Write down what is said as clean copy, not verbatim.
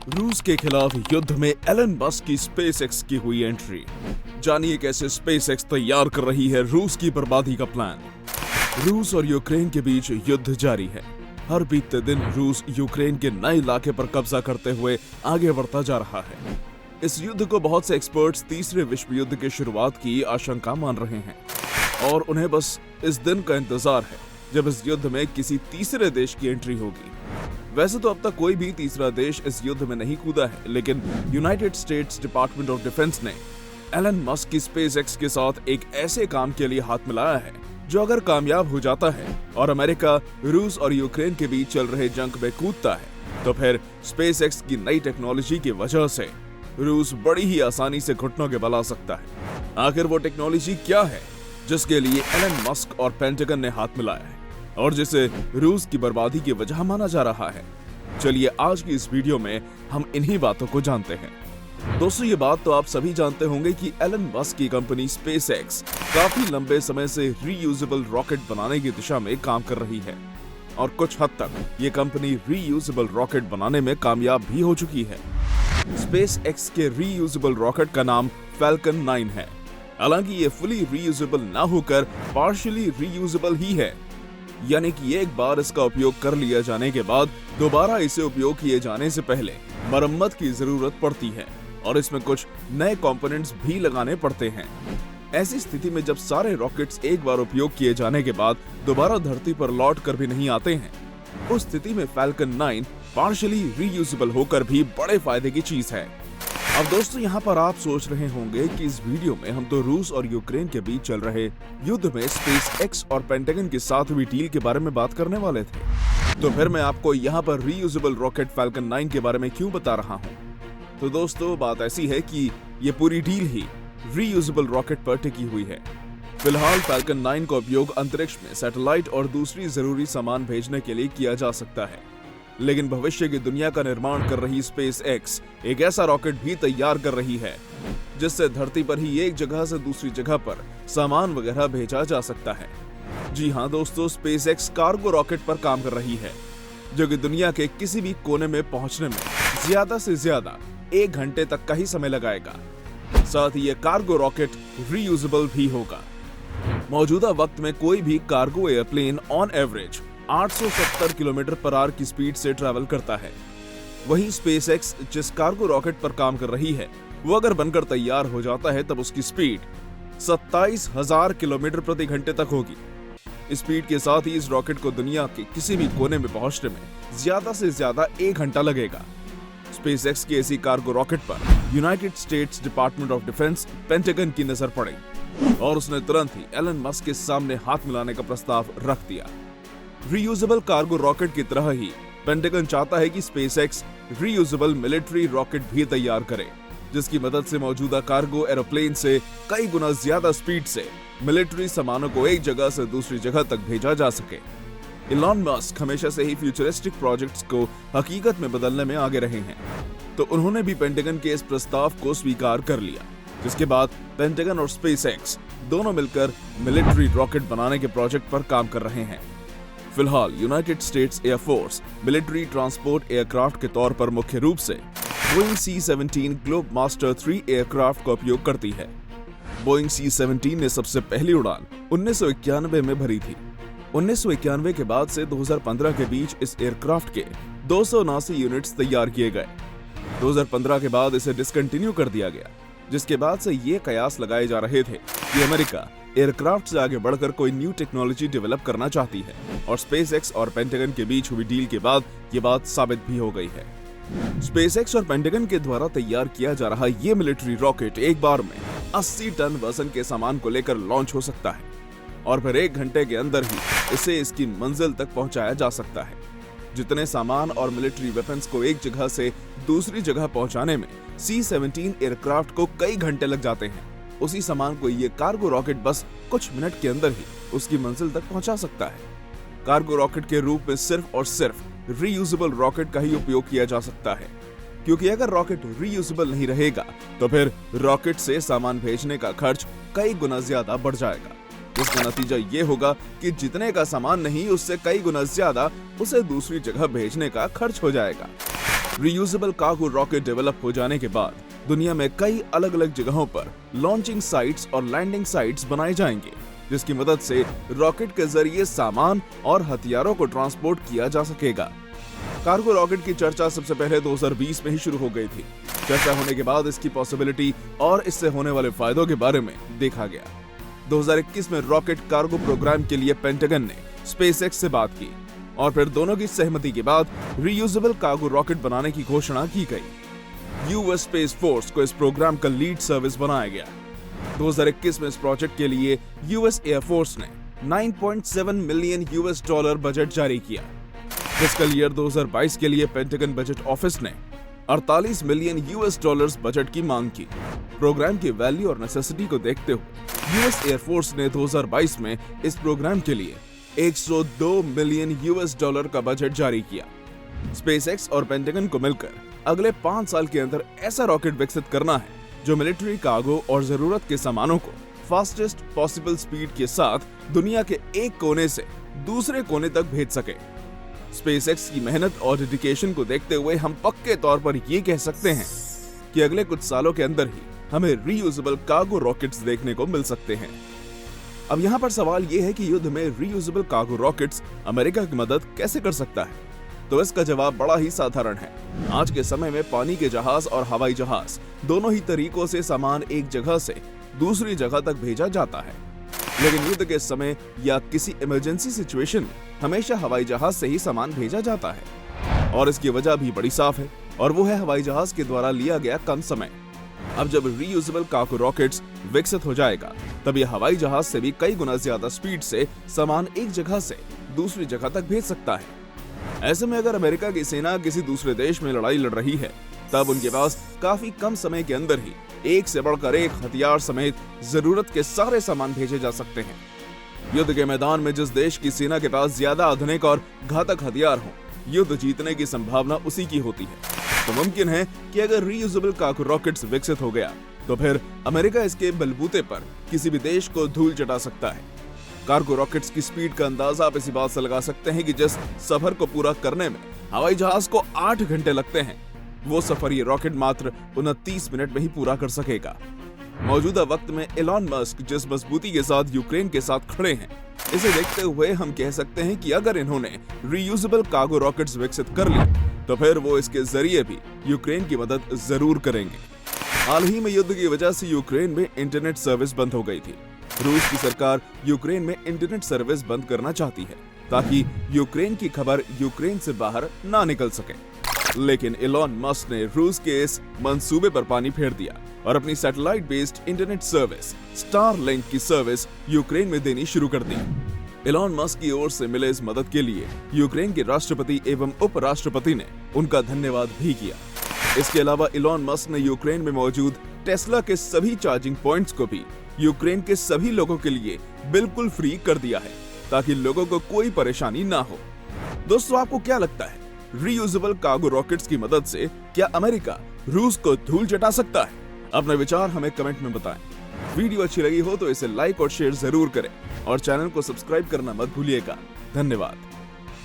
रूस के खिलाफ युद्ध में एलन मस्क की स्पेसएक्स की हुई एंट्री। जानिए कैसे स्पेसएक्स तैयार कर रही है रूस की बर्बादी का प्लान। रूस और यूक्रेन के बीच युद्ध जारी है। हर बीतते दिन रूस यूक्रेन के नए इलाके पर कब्जा करते हुए आगे बढ़ता जा रहा है। इस युद्ध को बहुत से एक्सपर्ट्स तीसरे विश्व युद्ध की शुरुआत की आशंका मान रहे हैं और उन्हें बस इस दिन का इंतजार है जब इस युद्ध में किसी तीसरे देश की एंट्री होगी। वैसे तो अब तक कोई भी तीसरा देश इस युद्ध में नहीं कूदा है, लेकिन United states department of defence ने एलन मस्क की स्पेसएक्स के साथ एक ऐसे काम के लिए हाथ मिलाया है जो अगर कामयाब हो जाता है और अमेरिका, रूस और यूक्रेन के बीच चल रहे जंग में कूदता है तो फिर स्पेसएक्स की नई टेक्नोलॉजी की वजह से रूस बड़ी ही आसानी से घुटनों के बल आ सकता है। आखिर वो टेक्नोलॉजी क्या है जिसके लिए एलन मस्क और पेंटागन ने हाथ मिलाया है और जिसे रूस की बर्बादी की वजह माना जा रहा है? चलिए आज की इस वीडियो में हम इन्हीं बातों को जानते हैं। दोस्तों, ये बात तो आप सभी जानते होंगे कि एलन मस्क की कंपनी स्पेसएक्स काफी लंबे समय से रीयूजेबल रॉकेट बनाने की दिशा में काम कर रही है और कुछ हद तक ये कंपनी रीयूजेबल रॉकेट बनाने में कामयाब भी हो चुकी है। स्पेसएक्स के रीयूजेबल रॉकेट का नाम फैल्कन 9 है। हालांकि ये फुली रीयूजेबल ना होकर पार्शियली रीयूजेबल ही है, यानी कि एक बार इसका उपयोग कर लिया जाने के बाद दोबारा इसे उपयोग किए जाने से पहले मरम्मत की जरूरत पड़ती है और इसमें कुछ नए कंपोनेंट्स भी लगाने पड़ते हैं। ऐसी स्थिति में जब सारे रॉकेट्स एक बार उपयोग किए जाने के बाद दोबारा धरती पर लौट कर भी नहीं आते हैं, उस स्थिति में फैल्कन 9 पार्शियली रीयूजेबल होकर भी बड़े फायदे की चीज है। अब दोस्तों, यहाँ पर आप सोच रहे होंगे कि इस वीडियो में हम तो रूस और यूक्रेन के बीच चल रहे युद्ध में स्पेसएक्स और पेंटागन के साथ हुई डील के बारे में बात करने वाले थे, तो फिर मैं आपको यहाँ पर रीयूजेबल रॉकेट फैल्कन 9 के बारे में क्यों बता रहा हूँ? तो दोस्तों, बात ऐसी है कि ये पूरी डील ही रीयूजेबल रॉकेट पर टिकी हुई है। फिलहाल फैल्कन 9 का उपयोग अंतरिक्ष में सैटेलाइट और दूसरी जरूरी सामान भेजने के लिए किया जा सकता है, लेकिन भविष्य की दुनिया का निर्माण कर रही स्पेसएक्स एक ऐसा रॉकेट भी तैयार कर रही है जिससे धरती पर ही एक जगह से दूसरी जगह पर सामान वगैरह भेजा जा सकता है। जी हाँ दोस्तों, स्पेसएक्स कार्गो रॉकेट पर काम कर रही है जो कि दुनिया के किसी भी कोने में पहुंचने में ज्यादा से ज्यादा 1 घंटे तक का ही समय लगाएगा। साथ ही ये कार्गो रॉकेट रीयूजेबल भी होगा। मौजूदा वक्त में कोई भी cargo airplane on average 870 kilometre per hour की स्पीड से ट्रैवल करता है। वहीं स्पेसएक्स जिस कार्गो रॉकेट पर काम कर रही है वो अगर बनकर तैयार हो जाता है तब उसकी स्पीड 27,000 किलोमीटर प्रति घंटे तक होगी। स्पीड के साथ ही इस रॉकेट को दुनिया के किसी भी कोने में पहुंचने में ज्यादा से ज्यादा 1 घंटा लगेगा। स्पेसएक्स की ऐसी कार्गो रॉकेट पर United states department of defence pentagon की नजर पड़ी और उसने तुरंत ही एलन मस्क के सामने हाथ मिलाने का प्रस्ताव रख दिया। रीयूजेबल कार्गो रॉकेट की तरह ही पेंटागन चाहता है कि स्पेसएक्स रीयूजेबल मिलिट्री रॉकेट भी तैयार करे, जिसकी मदद से मौजूदा कार्गो एरोप्लेन से कई गुना ज्यादा स्पीड से मिलिट्री सामानों को एक जगह से दूसरी जगह तक भेजा जा सके। इलॉन मस्क हमेशा से ही फ्यूचरिस्टिक प्रोजेक्ट्स को हकीकत में बदलने में आगे रहे हैं, तो उन्होंने भी पेंटागन के इस प्रस्ताव को स्वीकार कर लिया, जिसके बाद पेंटागन और स्पेसएक्स दोनों मिलकर मिलिट्री रॉकेट बनाने के प्रोजेक्ट पर काम कर रहे हैं। फिलहाल United states air force military transport aircraft के तौर पर मुख्य रूप से बोइंग C-17 ग्लोबमास्टर 3 एयरक्राफ्ट का उपयोग करती है। बोइंग C-17 ने सबसे पहली उड़ान 1991 में भरी थी। 1991 के बाद से 2015 के बीच इस एयरक्राफ्ट के 279 यूनिट्स तैयार किए गए। 2015 के बाद इसे डिसकंटिन्यू कर दिया गया, जिसके बाद से ये कयास लगाए जा रहे थे कि अमेरिका एयरक्राफ्ट से आगे बढ़कर कोई न्यू टेक्नोलॉजी डेवलप करना चाहती है और स्पेसएक्स और पेंटागन के बीच हुई डील के बाद ये बात साबित भी हो गई है। स्पेसएक्स और पेंटागन के द्वारा तैयार किया जा रहा ये मिलिट्री रॉकेट एक बार में 80 टन वजन के सामान को लेकर लॉन्च हो सकता है और फिर 1 घंटे के अंदर ही इसे इसकी मंजिल तक पहुंचाया जा सकता है। जितने सामान और मिलिट्री वेपन्स को एक जगह से दूसरी जगह पहुंचाने में C-17 एयरक्राफ्ट को कई घंटे लग जाते हैं, उसी सामान को ये कार्गो रॉकेट बस कुछ मिनट के अंदर ही उसकी मंजिल तक पहुंचा सकता है। कार्गो रॉकेट के रूप में सिर्फ और सिर्फ रीयूजेबल रॉकेट का ही उपयोग किया जा सकता है, क्योंकि अगर रॉकेट रीयूजेबल नहीं रहेगा तो फिर रॉकेट से सामान भेजने का खर्च कई गुना ज्यादा बढ़ जाएगा। जिसका नतीजा ये होगा कि जितने का सामान नहीं उससे कई गुना ज्यादा उसे दूसरी जगह भेजने का खर्च हो जाएगा। रियूजेबल कार्गो रॉकेट डेवलप हो जाने के बाद दुनिया में कई अलग अलग जगहों पर लॉन्चिंग साइट्स और लैंडिंग साइट्स बनाए जाएंगे, जिसकी मदद से रॉकेट के जरिए सामान और हथियारों को ट्रांसपोर्ट किया जा सकेगा। कार्गो रॉकेट की चर्चा सबसे पहले 2020 में ही शुरू हो गई थी। चर्चा होने के बाद इसकी पॉसिबिलिटी और इससे होने वाले फायदों के बारे में देखा गया। 2021 में रॉकेट कार्गो प्रोग्राम के लिए पेंटागन ने स्पेसएक्स से बात की और फिर दोनों की सहमति के बाद रीयूजेबल कार्गो रॉकेट बनाने की घोषणा की गई। यूएस स्पेस फोर्स को इस प्रोग्राम का लीड सर्विस बनाया गया। 2021 में इस प्रोजेक्ट के लिए यूएस एयरफोर्स ने $9.7 मिलियन बजट जारी किया। फिस्कल ईयर 2022 के लिए पेंटागन बजट ऑफिस ने $48 मिलियन बजट की मांग की। प्रोग्राम की वैल्यू और नेसेसिटी को देखते हुए यूएस एयरफोर्स ने 2022 में इस प्रोग्राम के लिए $102 मिलियन का बजट जारी किया। स्पेसएक्स और पेंटागन को मिलकर अगले 5 साल के अंदर ऐसा रॉकेट विकसित करना है जो मिलिट्री कार्गो और जरूरत के सामानों को फास्टेस्ट पॉसिबल स्पीड के साथ दुनिया के एक कोने से दूसरे कोने तक भेज सके। स्पेसएक्स की मेहनत और डेडिकेशन को देखते हुए हम पक्के तौर पर ये कह सकते हैं कि अगले कुछ सालों के अंदर ही हमें रीयूजेबल कार्गो रॉकेट्स देखने को मिल सकते हैं। अब यहाँ पर सवाल ये है कि युद्ध में रीयूजेबल कार्गो रॉकेट्स अमेरिका की मदद कैसे कर सकता है? तो इसका जवाब बड़ा ही साधारण है। आज के समय में पानी के जहाज और हवाई जहाज दोनों ही तरीकों से सामान एक जगह से दूसरी जगह तक भेजा जाता है, लेकिन युद्ध के समय या किसी इमरजेंसी सिचुएशन में हमेशा हवाई जहाज से ही सामान भेजा जाता है। और इसकी वजह भी बड़ी साफ है, और वो है हवाई जहाज के द्वारा लिया गया कम समय। अब जब रीयूजेबल कार्गो रॉकेट्स विकसित हो जाएगा, तब यह हवाई जहाज से भी कई गुना ज्यादा स्पीड से सामान एक जगह से दूसरी जगह तक भेज सकता है। ऐसे में अगर अमेरिका की सेना किसी दूसरे देश में लड़ाई लड़ रही है, तब उनके पास काफी कम समय के अंदर ही एक से बढ़कर एक हथियार समेत जरूरत के सारे सामान भेजे जा सकते हैं। युद्ध के मैदान में जिस देश की सेना के पास ज्यादा आधुनिक और घातक हथियार हो, युद्ध जीतने की संभावना उसी की होती है। तो मुमकिन है कि अगर रीयूजेबल कार्गो रॉकेट्स विकसित हो गया, तो फिर अमेरिका इसके बलबूते पर किसी भी देश को धूल चटा सकता है। कार्गो रॉकेट्स की स्पीड का अंदाजा आप इसी बात से लगा सकते हैं कि जिस सफर को पूरा करने में हवाई जहाज को 8 घंटे लगते हैं, वो सफर ये रॉकेट मात्र 29 मिनट में ही पूरा कर सकेगा। मौजूदा वक्त में एलन मस्क जिस मजबूती के साथ यूक्रेन के साथ खड़े हैं, इसे देखते हुए हम कह सकते हैं कि अगर इन्होंने रीयूजेबल कार्गो रॉकेट्स विकसित कर लिए, तो फिर वो इसके जरिए भी यूक्रेन की मदद जरूर करेंगे। हाल ही में युद्ध की वजह से यूक्रेन में इंटरनेट सर्विस बंद हो गई थी। रूस की सरकार यूक्रेन में इंटरनेट सर्विस बंद करना चाहती है ताकि यूक्रेन की खबर यूक्रेन से बाहर ना निकल सके, लेकिन एलन मस्क ने रूस के इस मंसूबे पर पानी फेर दिया और अपनी satellite based internet service Starlink की सर्विस यूक्रेन में देनी शुरू कर दी। एलन मस्क की ओर से मिले इस मदद के लिए यूक्रेन के राष्ट्रपति एवं उपराष्ट्रपति ने उनका धन्यवाद भी किया। इसके अलावा एलन मस्क ने यूक्रेन में मौजूद टेस्ला के सभी चार्जिंग पॉइंट्स को भी यूक्रेन के सभी लोगों के लिए बिल्कुल फ्री कर दिया है, ताकि लोगों को कोई परेशानी ना हो। दोस्तों, आपको क्या लगता है, रीयूजेबल कार्गो रॉकेट्स की मदद से क्या अमेरिका रूस को धूल चटा सकता है? अपने विचार हमें कमेंट में बताएं। वीडियो अच्छी लगी हो तो इसे लाइक और शेयर जरूर करें और चैनल को सब्सक्राइब करना मत भूलिएगा। धन्यवाद।